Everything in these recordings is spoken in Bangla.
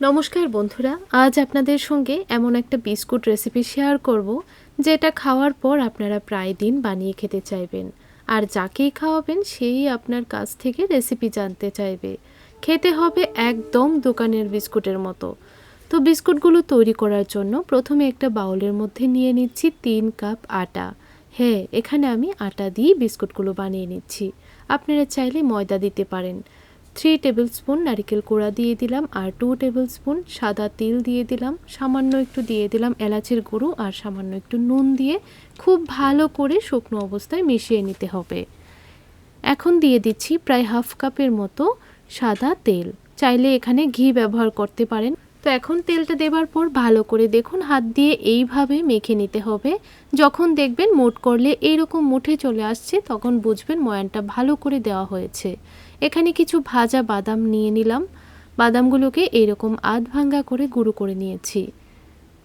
নমস্কার বন্ধুরা, আজ আপনাদের সঙ্গে এমন একটা বিস্কুট রেসিপি শেয়ার করব যেটা খাওয়ার পর আপনারা প্রায় দিন বানিয়ে খেতে চাইবেন। আর যাকেই খাওয়াবেন সেই আপনার কাছ থেকে রেসিপি জানতে চাইবে। খেতে হবে একদম দোকানের বিস্কুটের মতো। তো বিস্কুটগুলো তৈরি করার জন্য প্রথমে একটা বাউলের মধ্যে নিয়ে নিচ্ছি 3 কাপ আটা। হ্যাঁ, এখানে আমি আটা দিয়ে বিস্কুটগুলো বানিয়ে নিচ্ছি। আপনারা চাইলে ময়দা দিতে পারেন। 3 টেবিল স্পুন নারকেল কোড়া দিয়ে দিলাম আর 2 টেবিল স্পুন সাদা তিল দিয়ে দিলাম, সামান্য একটু দিয়ে দিলাম এলাচের গুঁড়ো আর সামান্য একটু নুন দিয়ে খুব ভালো করে শুকনো অবস্থায় মিশিয়ে নিতে হবে। এখন দিয়ে দিচ্ছি প্রায় হাফ কাপের মতো সাদা তেল, চাইলে এখানে ঘি ব্যবহার করতে পারেন। তো এখন তেলটা দেবার পর ভালো করে দেখুন হাত দিয়ে এইভাবে মেখে নিতে হবে। যখন দেখবেন মুঠ করলে এইরকম মুঠে চলে আসছে তখন বুঝবেন ময়ানটা ভালো করে দেওয়া হয়েছে। এখানে কিছু ভাজা বাদাম নিয়ে নিলাম, বাদামগুলোকে এইরকম আধ ভাঙ্গা করে গুঁড়ো করে নিয়েছি।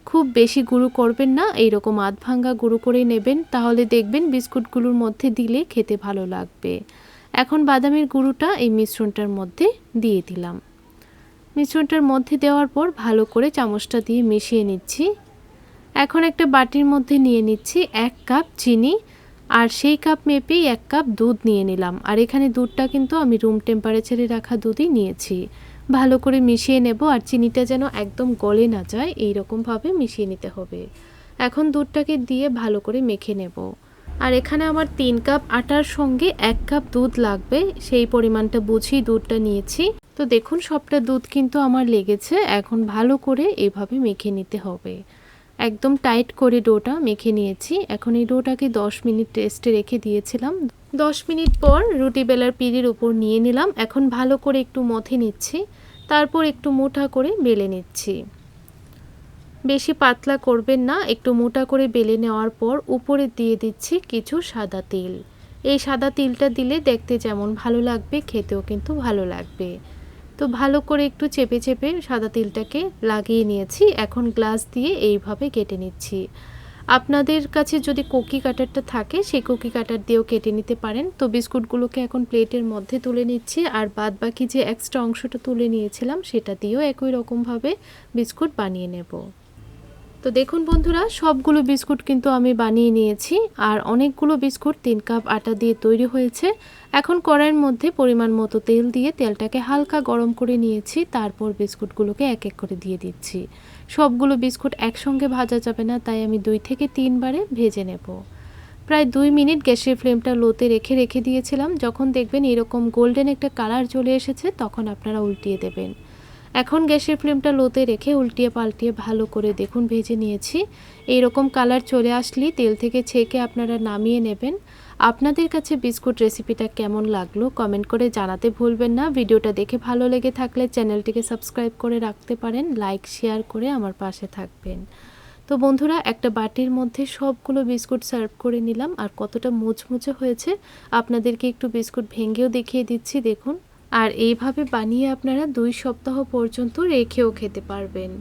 খুব বেশি গুঁড়ো করবেন না, এইরকম আধ ভাঙ্গা গুঁড়ো করে নেবেন, তাহলে দেখবেন বিস্কুটগুলোর মধ্যে দিলে খেতে ভালো লাগবে। এখন বাদামের গুঁড়োটা এই মিশ্রণটার মধ্যে দিয়ে দিলাম। মিশ্রণটার মধ্যে দেওয়ার পর ভালো করে চামচটা দিয়ে মিশিয়ে নিচ্ছি। এখন একটা বাটির মধ্যে নিয়ে নিচ্ছি 1 কাপ চিনি আর সেই কাপ মেপেই 1 কাপ দুধ নিয়ে নিলাম। আর এখানে দুধটা কিন্তু আমি রুম টেম্পারেচারে রাখা দুধই নিয়েছি। ভালো করে মিশিয়ে নেব আর চিনিটা যেন একদম গলে না যায় এই রকমভাবে মিশিয়ে নিতে হবে। এখন দুধটাকে দিয়ে ভালো করে মেখে নেব। আর এখানে আমার 3 কাপ আটার সঙ্গে 1 কাপ দুধ লাগবে, সেই পরিমাণটা বুঝেই দুধটা নিয়েছি। তো দেখুন সবটা দুধ কিন্তু আমার লেগেছে। এখন ভালো করে এভাবে মেখে নিতে হবে। একদম টাইট করে ডোটা মেখে নিয়েছি। এখন এই ডোটাকে 10 মিনিট রেস্টে রেখে দিয়েছিলাম। 10 মিনিট পর রুটি বেলার পিঁড়ির উপর নিয়ে নিলাম। এখন ভালো করে একটু মথে নিচ্ছি, তারপর একটু মোটা করে বেলে নিচ্ছি। বেশি পাতলা করবেন না, একটু মোটা করে বেলে নেওয়ার পর উপরে দিয়ে দিচ্ছি কিছু সাদা তিল। এই সাদা তিলটা দিলে দেখতে যেমন ভালো লাগবে খেতেও কিন্তু ভালো লাগবে। তো ভালো করে একটু চেপে চেপে সাদা তিলটাকে লাগিয়ে নিয়েছি। এখন গ্লাস দিয়ে এইভাবে কেটে নিচ্ছি। আপনাদের কাছে যদি কুকি কাটারটা থাকে সেই কুকি কাটার দিয়েও কেটে নিতে পারেন। তো বিস্কুটগুলোকে এখন প্লেটের মধ্যে তুলে নিচ্ছি আর বাদ বাকি যে এক্সট্রা অংশটা তুলে নিয়েছিলাম সেটা দিয়েও একই রকমভাবে বিস্কুট বানিয়ে নেব। তো দেখুন বন্ধুরা, সবগুলো বিস্কুট কিন্তু আমি বানিয়ে নিয়েছি আর অনেকগুলো বিস্কুট 3 কাপ আটা দিয়ে তৈরি হয়েছে। এখন কড়াইয়ের মধ্যে পরিমাণ মতো তেল দিয়ে তেলটাকে হালকা গরম করে নিয়েছি, তারপর বিস্কুটগুলোকে এক এক করে দিয়ে দিচ্ছি। সবগুলো বিস্কুট একসঙ্গে ভাজা যাবে না, তাই আমি 2 থেকে 3 বারে ভেজে নেব। প্রায় 2 মিনিট গ্যাসের ফ্লেমটা লোতে রেখে দিয়েছিলাম। যখন দেখবেন এরকম গোল্ডেন একটা কালার চলে এসেছে তখন আপনারা উল্টিয়ে দেবেন। এখন গ্যাসের ফ্লেমটা লোতে রেখে উল্টিয়ে পাল্টিয়ে ভালো করে দেখুন ভেজে নিয়েছি। এই রকম কালার চলে আসলেই তেল থেকে ছেঁকে আপনারা নামিয়ে নেবেন। আপনাদের কাছে বিস্কুট রেসিপিটা কেমন লাগলো কমেন্ট করে জানাতে ভুলবেন না। ভিডিওটা দেখে ভালো লেগে থাকলে চ্যানেলটিকে সাবস্ক্রাইব করে রাখতে পারেন, লাইক শেয়ার করে আমার পাশে থাকবেন। তো বন্ধুরা, একটা বাটির মধ্যে সবগুলো বিস্কুট সার্ভ করে নিলাম আর কতটা মুচমুচে হয়েছে আপনাদেরকে একটু বিস্কুট ভেঙেও দেখিয়ে দিচ্ছি, দেখুন। আর এইভাবে বানিয়ে আপনারা 2 সপ্তাহ পর্যন্ত রেখেও খেতে পারবেন।